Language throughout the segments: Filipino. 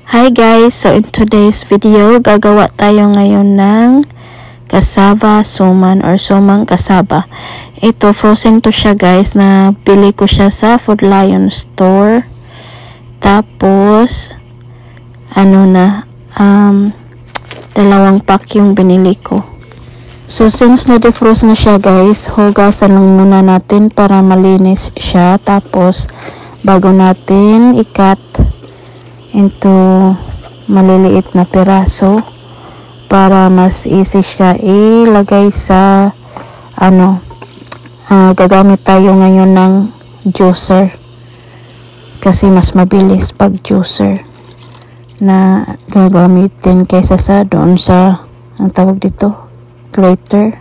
Hi guys! So in today's video, gagawa tayo ngayon ng cassava suman or sumang cassava. Ito, frozen to siya guys, na bili ko siya sa Food Lion store. Tapos, dalawang pack yung binili ko. So since na-defrost na siya guys, hugasan lang muna natin para malinis siya. Tapos, bago natin i-cut into maliliit na piraso para mas easy siya ilagay sa gagamit tayo ngayon ng juicer kasi mas mabilis pag juicer na gagamitin kaysa sa doon sa ang tawag dito, grater.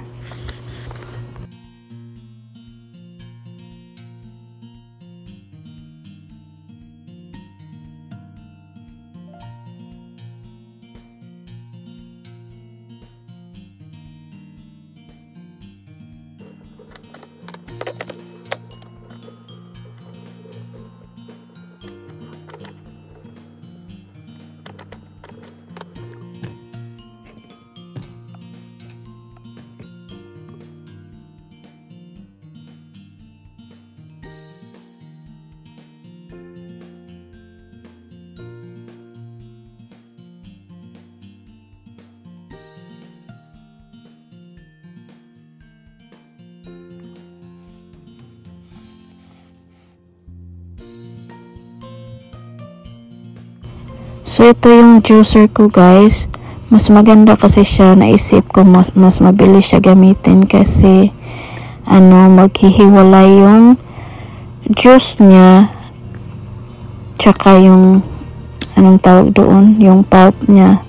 So ito yung juicer ko guys. Mas maganda kasi siya, naisip ko mas mabilis siya gamitin kasi maghihiwalay yung juice niya tsaka yung anong tawag doon, yung pulp niya.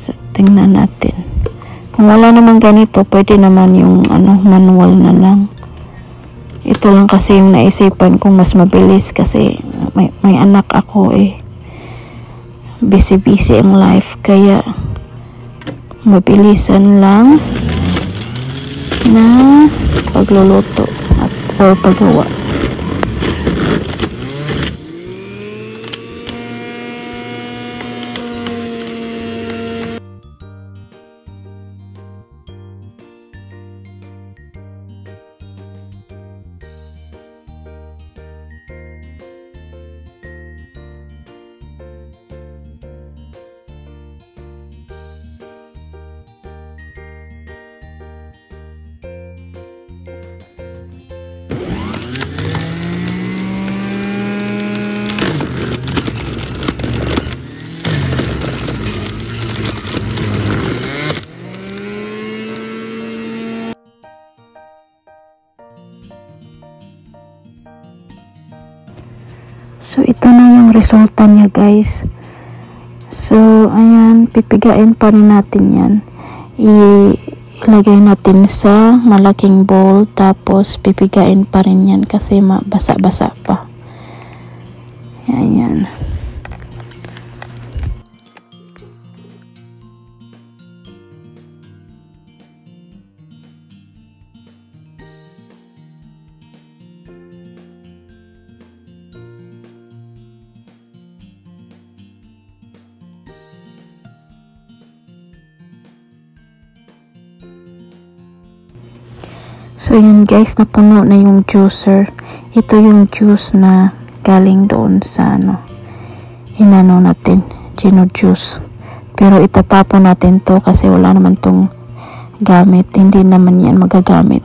So tingnan natin. Kung wala naman ganito, pwede naman yung manual na lang. Ito lang kasi yung naisipan kong mas mabilis kasi may anak ako busy ang life, kaya mabilisan lang na pagluluto or paggawa. So ito na yung resulta niya guys. So ayan, pipigain pa rin natin yan. Ilagay natin sa malaking bowl, tapos pipigain pa rin yan kasi basa-basa pa. Ayan. So yun guys, napuno na yung juicer. Ito yung juice na galing doon sa natin, gino juice. Pero itatapon natin to kasi wala naman tong gamit, hindi naman yan magagamit.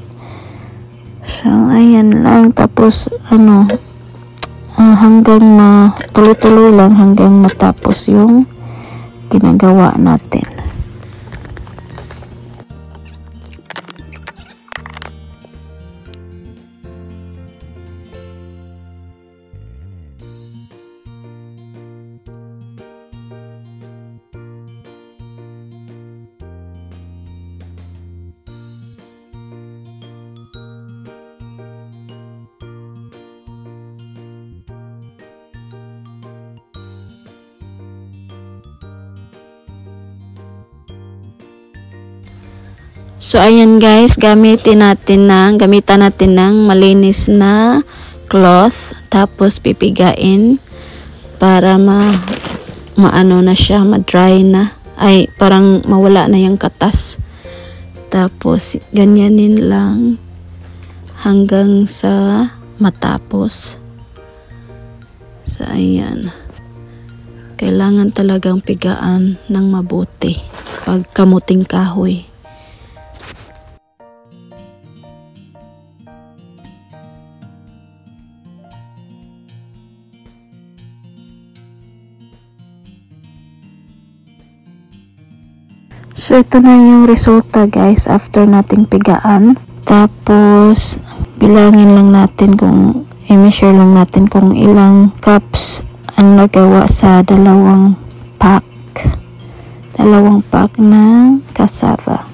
So ayan lang, tapos hanggang tuloy-tuloy lang hanggang matapos yung ginagawa natin. So ayan guys, gamitan natin ng malinis na cloth, tapos pipigain para maano na siya, ma-dry na. Ay, parang mawala na yung katas. Tapos, ganyanin lang hanggang sa matapos. So, ayan. Kailangan talagang pigaan ng mabuti pag kamuting kahoy. So, ito na yung resulta guys after nating pigaan. Tapos, bilangin lang natin kung, i-measure lang natin kung ilang cups ang nagawa sa dalawang pack. Dalawang pack ng cassava.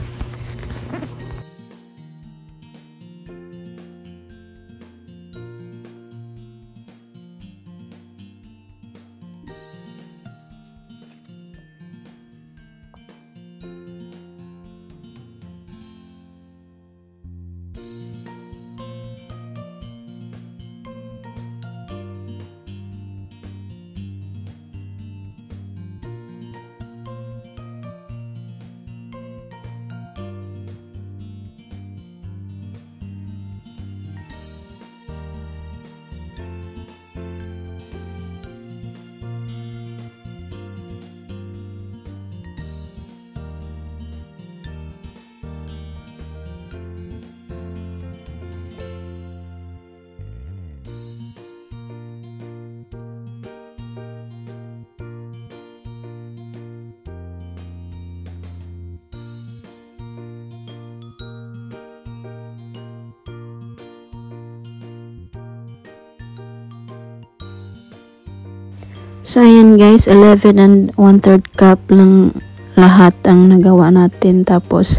So, ayan guys, 11 and 1/3 cup lang lahat ang nagawa natin. Tapos,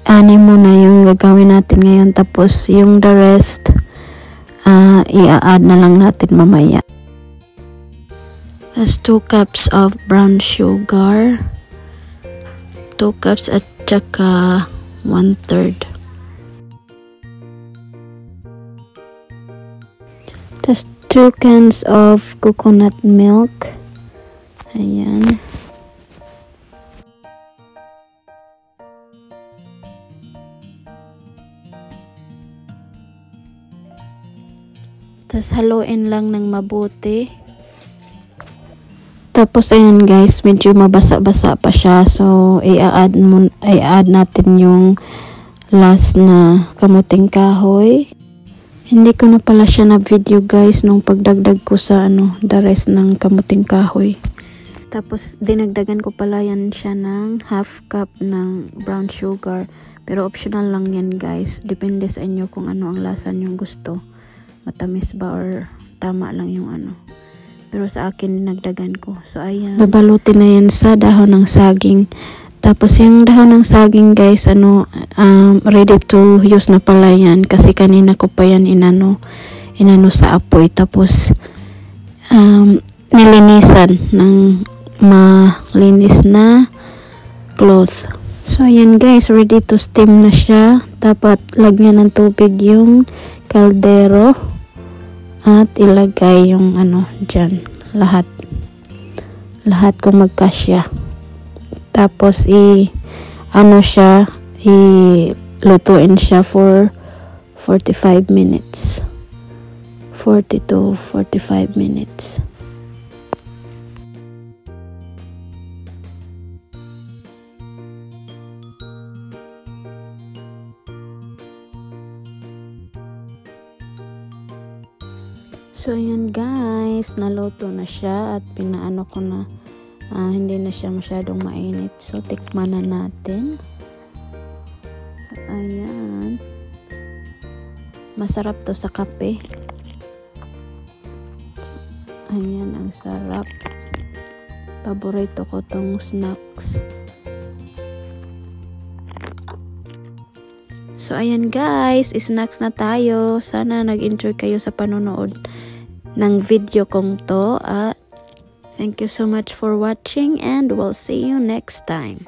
6 muna yung gagawin natin ngayon. Tapos, yung the rest, i-add na lang natin mamaya. That's 2 cups of brown sugar. 2 cups at saka 1/3. That's 2 cans of coconut milk. Ayan. Tapos haluin lang ng mabuti. Tapos ayan guys, medyo mabasa-basa pa siya. So i-add natin yung last na kamuting kahoy. Hindi ko na pala siya na video guys nung pagdagdag ko sa the rest ng kamuting kahoy. Tapos dinagdagan ko pala yan siya ng half cup ng brown sugar. Pero optional lang yan guys. Depende sa inyo kung ano ang lasa nyo gusto. Matamis ba or tama lang yung Pero sa akin dinagdagan ko. So ayan. Babalutin na yan sa dahon ng saging. Tapos yung dahon ng saging guys, ready to use na pala yan. Kasi kanina ko pa yan inano sa apoy. Tapos, nilinisan ng malinis na cloth. So, ayan guys, ready to steam na siya. Dapat lagyan ng tubig yung kaldero. At ilagay yung dyan. Lahat kung magkasya. Tapos lutuin siya for 45 minutes. 40 to 45 minutes. So ayan guys, naluto na siya at pinaano ko na. Hindi na siya masyadong mainit. So, tikman na natin. So, ayan. Masarap to sa kape. Ayan, ang sarap. Paborito ko tong snacks. So, ayan guys. Snacks na tayo. Sana nag-enjoy kayo sa panonood ng video kong to. Thank you so much for watching and we'll see you next time.